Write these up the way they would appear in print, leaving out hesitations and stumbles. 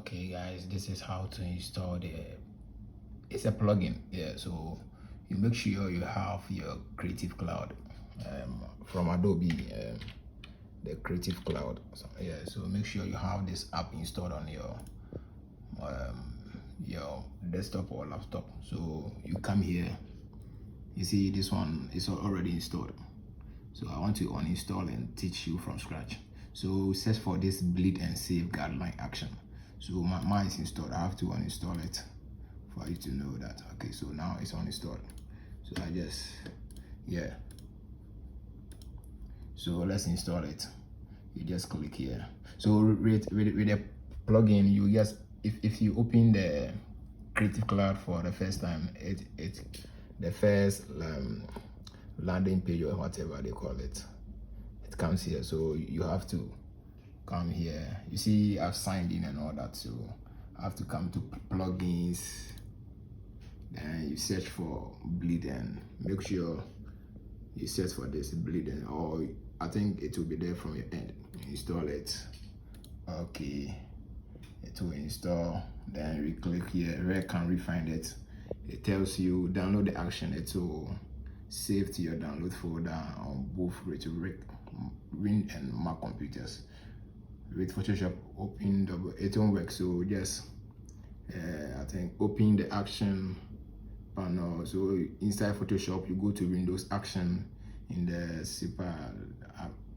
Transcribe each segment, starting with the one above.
Okay guys, this is how to install it's a plugin. Yeah, so you make sure you have your Creative Cloud from Adobe, the Creative Cloud. So, yeah, so make sure you have this app installed on your desktop or laptop. So you come here, you see this one is already installed. So I want to uninstall and teach you from scratch. So search for this bleed and save guideline action. So mine is installed. I have to uninstall it for you to know that. Okay, so now it's uninstalled. So I just, yeah. So let's install it. You just click here. So with the plugin, you just, if you open the Creative Cloud for the first time, it the first landing page or whatever they call it, it comes here. So you have to come here. You see I've signed in and all that, so I have to come to plugins, then you search for bleed and make sure you search for this bleed, and or I think it will be there from your end. Install it. Okay, it will install. Then we click here. Where can we find it? It tells you download the action. It will save to your download folder on both Win and Mac computers. With Photoshop, open it won't work. So just I think open the action panel. So inside Photoshop, you go to Windows Action in the super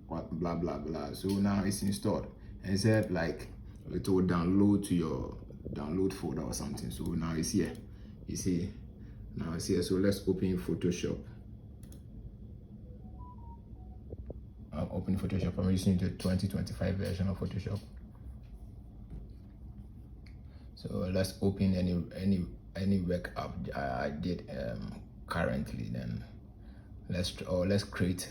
blah blah blah. So now it's installed, and it said like it will download to your download folder or something. So now it's here. You see, now it's here. So let's open Photoshop. I'm opening Photoshop. I'm using the 2025 version of Photoshop. So let's open any work app I did currently. Then let's create.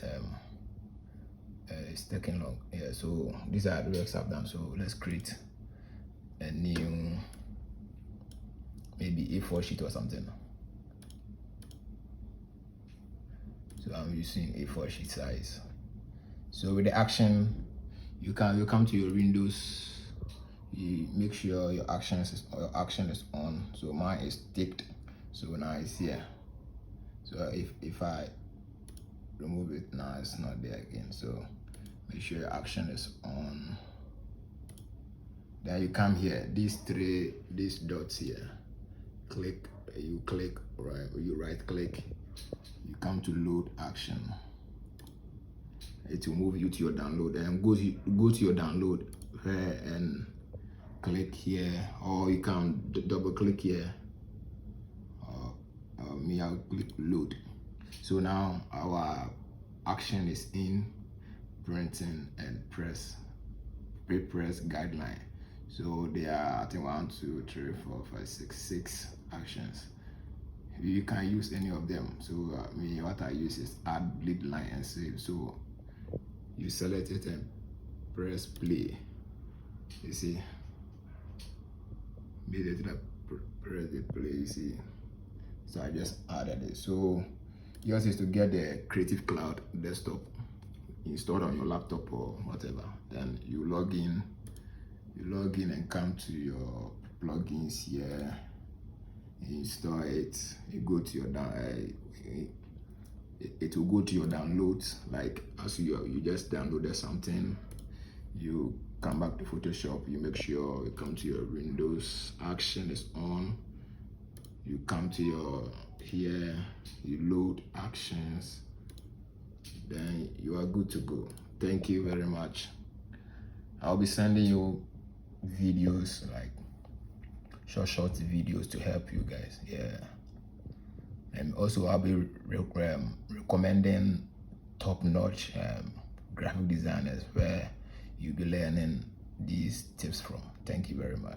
It's taking long. Yeah. So these are the works I've done. So let's create a new, maybe A4 sheet or something. So I'm using A4 sheet size. So with the action, you come to your Windows. You make sure your action is on. So mine is ticked. So now it's here. So if I remove it now, it's not there again. So make sure your action is on. Then you come here. These dots here. Click. You click right. You right click. You come to load action. It will move you to your download, and go to your download here and click here, or you can double click here. I'll click load. So now our action is in printing and press guideline. So there are, I think, 1, 2, 3, 4, 5, 6 actions. You can use any of them. So what I use is add bleed line and save. So you select it and press play. You see, immediately press the play. You see, so I just added it. So yours is to get the Creative Cloud desktop installed on your laptop or whatever. Then you log in and come to your plugins here, install it. You go to your it will go to your downloads. Like as you just downloaded something, you come back to Photoshop. You make sure you come to your Windows action is on. You come to your here, you load actions, then you are good to go. Thank you very much. I'll be sending you videos, like short videos to help you guys. Yeah. And also I'll be recommending top-notch graphic designers where you'll be learning these tips from. Thank you very much.